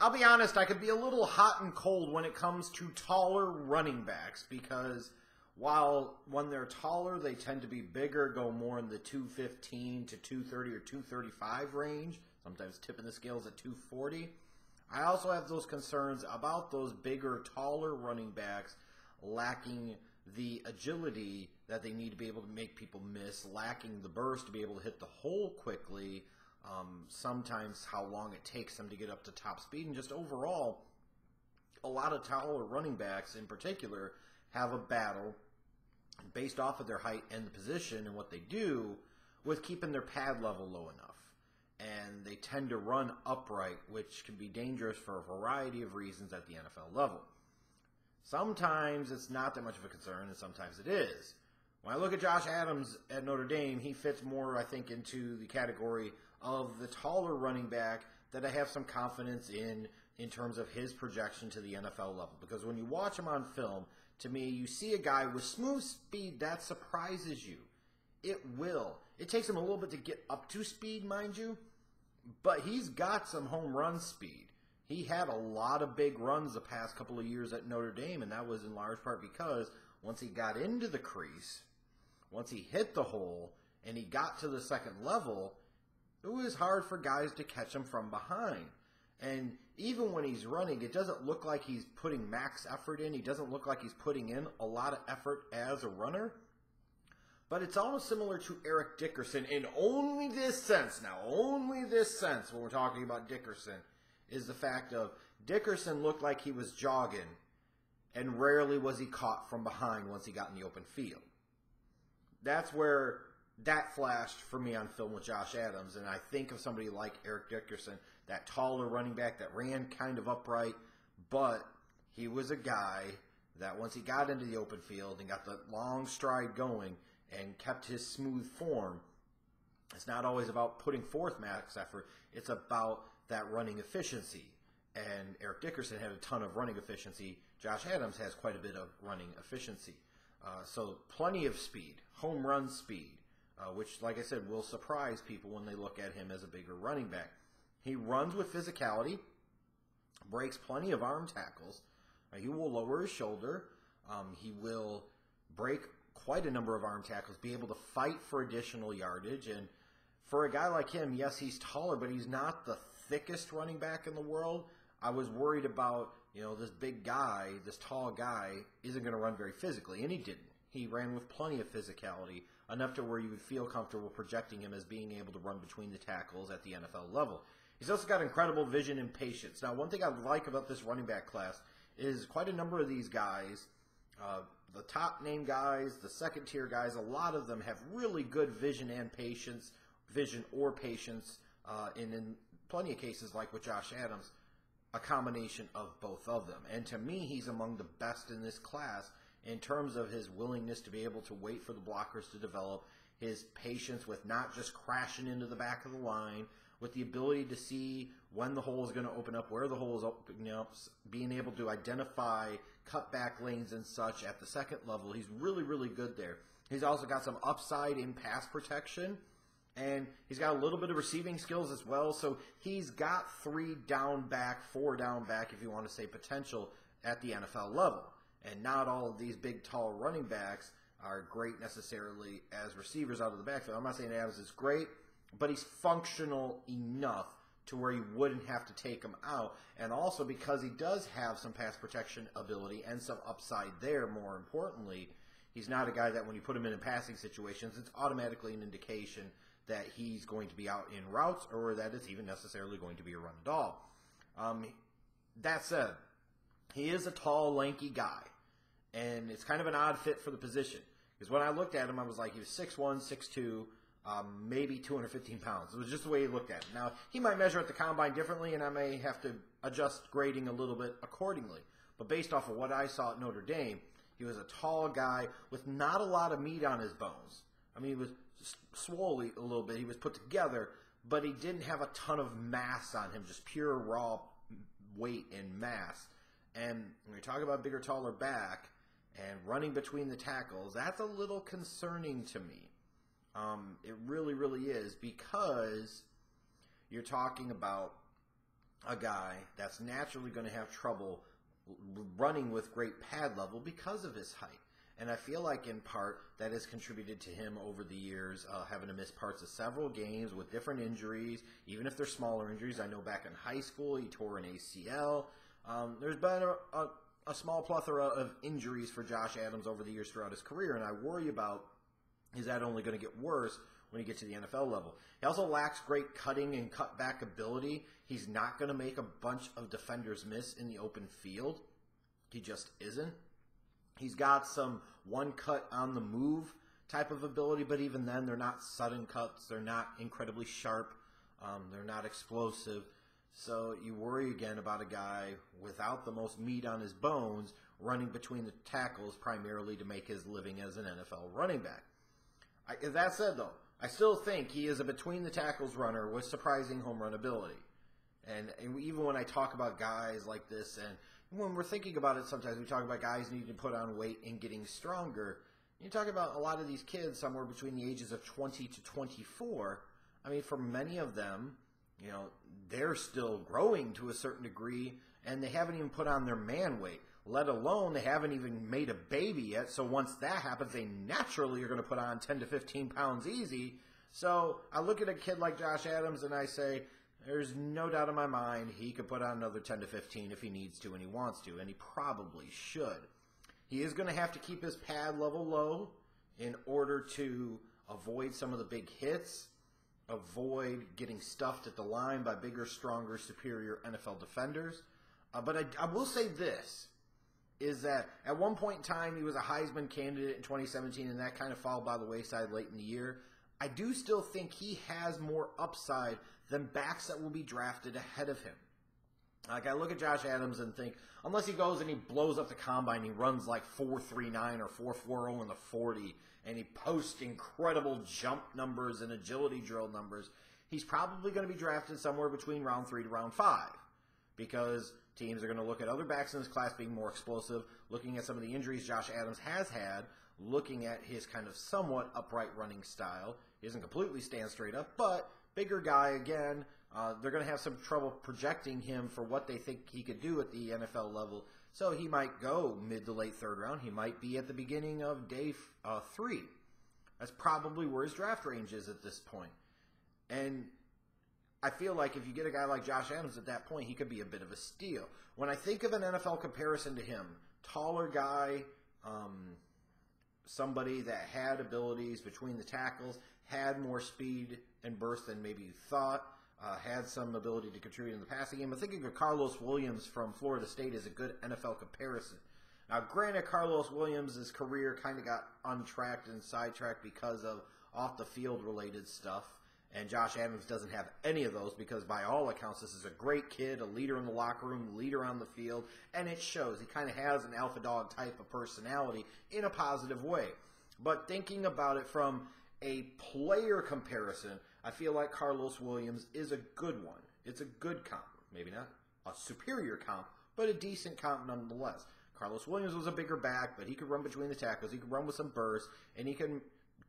I'll be honest, I could be a little hot and cold when it comes to taller running backs because while when they're taller, they tend to be bigger, go more in the 215 to 230 or 235 range, sometimes tipping the scales at 240. I also have those concerns about those bigger, taller running backs lacking the agility that they need to be able to make people miss, lacking the burst to be able to hit the hole quickly, sometimes how long it takes them to get up to top speed, and just overall, a lot of taller running backs in particular have a battle based off of their height and the position and what they do with keeping their pad level low enough. And they tend to run upright, which can be dangerous for a variety of reasons at the NFL level. Sometimes it's not that much of a concern, and sometimes it is. When I look at Josh Adams at Notre Dame, he fits more, I think, into the category of the taller running back that I have some confidence in terms of his projection to the NFL level. Because when you watch him on film, to me, you see a guy with smooth speed that surprises you. It will. It takes him a little bit to get up to speed, mind you, but he's got some home run speed. He had a lot of big runs the past couple of years at Notre Dame, and that was in large part because once he got into the crease, once he hit the hole, and he got to the second level, it was hard for guys to catch him from behind. And even when he's running, it doesn't look like he's putting max effort in. He doesn't look like he's putting in a lot of effort as a runner. But it's almost similar to Eric Dickerson in only this sense. Now, only this sense when we're talking about Dickerson is the fact of Dickerson looked like he was jogging, and rarely was he caught from behind once he got in the open field. That's where that flashed for me on film with Josh Adams, and I think of somebody like Eric Dickerson, that taller running back that ran kind of upright, but he was a guy that once he got into the open field and got the long stride going and kept his smooth form, it's not always about putting forth max effort, it's about that running efficiency. And Eric Dickerson had a ton of running efficiency. Josh Adams has quite a bit of running efficiency. So plenty of speed, home run speed, which, like I said, will surprise people when they look at him as a bigger running back. He runs with physicality, breaks plenty of arm tackles. He will lower his shoulder. He will break quite a number of arm tackles, be able to fight for additional yardage. And for a guy like him, yes, he's taller, but he's not the thickest running back in the world. I was worried about, this big guy, this tall guy, isn't going to run very physically, and he didn't. He ran with plenty of physicality, enough to where you would feel comfortable projecting him as being able to run between the tackles at the NFL level. He's also got incredible vision and patience. Now, one thing I like about this running back class is quite a number of these guys, the top name guys, the second tier guys, a lot of them have really good vision and patience, and in plenty of cases, like with Josh Adams, a combination of both of them. And to me, he's among the best in this class in terms of his willingness to be able to wait for the blockers to develop, his patience with not just crashing into the back of the line, with the ability to see when the hole is going to open up, where the hole is opening up, being able to identify cutback lanes and such at the second level. He's really, really good there. He's also got some upside in pass protection, and he's got a little bit of receiving skills as well. So he's got 3 down back, 4 down back, if you want to say, potential at the NFL level. And not all of these big, tall running backs are great necessarily as receivers out of the backfield. I'm not saying Adams is great, but he's functional enough to where you wouldn't have to take him out. And also because he does have some pass protection ability and some upside there, more importantly, he's not a guy that when you put him in passing situations, it's automatically an indication that he's going to be out in routes or that it's even necessarily going to be a run at all. That said, he is a tall, lanky guy, and it's kind of an odd fit for the position. Because when I looked at him, I was like, he was 6'1", 6'2", maybe 215 pounds. It was just the way he looked at him. Now, he might measure at the combine differently, and I may have to adjust grading a little bit accordingly. But based off of what I saw at Notre Dame, he was a tall guy with not a lot of meat on his bones. I mean, he was swollen a little bit. He was put together, but he didn't have a ton of mass on him, just pure raw weight and mass. And when you're talking about bigger, taller back and running between the tackles, that's a little concerning to me. It really, really is, because you're talking about a guy that's naturally going to have trouble running with great pad level because of his height. And I feel like in part that has contributed to him over the years having to miss parts of several games with different injuries, even if they're smaller injuries. I know back in high school he tore an ACL. There's been a small plethora of injuries for Josh Adams over the years throughout his career, and I worry about, is that only going to get worse when he gets to the NFL level? He also lacks great cutting and cutback ability. He's not going to make a bunch of defenders miss in the open field. He just isn't. He's got some one cut on the move type of ability, but even then they're not sudden cuts. They're not incredibly sharp. They're not explosive. So you worry again about a guy without the most meat on his bones running between the tackles primarily to make his living as an NFL running back. That said, though, I still think he is a between-the-tackles runner with surprising home run ability. And even when I talk about guys like this, and when we're thinking about it, sometimes we talk about guys needing to put on weight and getting stronger. You talk about a lot of these kids somewhere between the ages of 20 to 24. I mean, for many of them, you know, they're still growing to a certain degree, and they haven't even put on their man weight, let alone they haven't even made a baby yet. So once that happens, they naturally are going to put on 10 to 15 pounds easy. So I look at a kid like Josh Adams and I say, there's no doubt in my mind he could put on another 10 to 15 if he needs to and he wants to, and he probably should. He is going to have to keep his pad level low in order to avoid some of the big hits, avoid getting stuffed at the line by bigger, stronger, superior NFL defenders. But I will say this, is that at one point in time he was a Heisman candidate in 2017, and that kind of fell by the wayside late in the year. I do still think he has more upside than backs that will be drafted ahead of him. Like, I look at Josh Adams and think, unless he goes and he blows up the combine, he runs like 4.39 or 4.40 in the 40, and he posts incredible jump numbers and agility drill numbers, he's probably going to be drafted somewhere between round 3 to round 5, because teams are going to look at other backs in this class being more explosive, looking at some of the injuries Josh Adams has had, looking at his kind of somewhat upright running style. He doesn't completely stand straight up, but bigger guy again. They're going to have some trouble projecting him for what they think he could do at the NFL level. So he might go mid to late third round. He might be at the beginning of day 3. That's probably where his draft range is at this point. And I feel like if you get a guy like Josh Adams at that point, he could be a bit of a steal. When I think of an NFL comparison to him, taller guy, somebody that had abilities between the tackles, had more speed and burst than maybe you thought, had some ability to contribute in the passing game. I'm thinking of Carlos Williams from Florida State as a good NFL comparison. Now, granted, Carlos Williams' career kind of got untracked and sidetracked because of off-the-field related stuff, and Josh Adams doesn't have any of those because, by all accounts, this is a great kid, a leader in the locker room, leader on the field, and it shows. He kind of has an alpha dog type of personality in a positive way. But thinking about it from a player comparison, I feel like Carlos Williams is a good one. It's a good comp. Maybe not a superior comp, but a decent comp nonetheless. Carlos Williams was a bigger back, but he could run between the tackles. He could run with some burst, and he can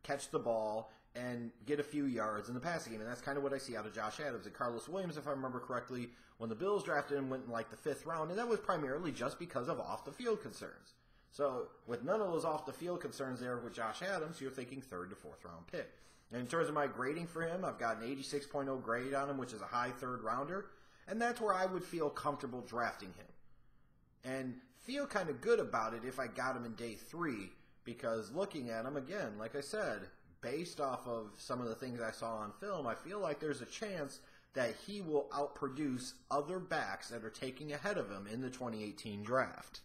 catch the ball and get a few yards in the passing game. And that's kind of what I see out of Josh Adams. And Carlos Williams, if I remember correctly, when the Bills drafted him, went in like the 5th round, and that was primarily just because of off-the-field concerns. So with none of those off-the-field concerns there with Josh Adams, you're thinking 3rd to 4th round pick. And in terms of my grading for him, I've got an 86.0 grade on him, which is a high 3rd rounder. And that's where I would feel comfortable drafting him. And feel kind of good about it if I got him in day 3, because looking at him, again, like I said, based off of some of the things I saw on film, I feel like there's a chance that he will outproduce other backs that are taking ahead of him in the 2018 draft.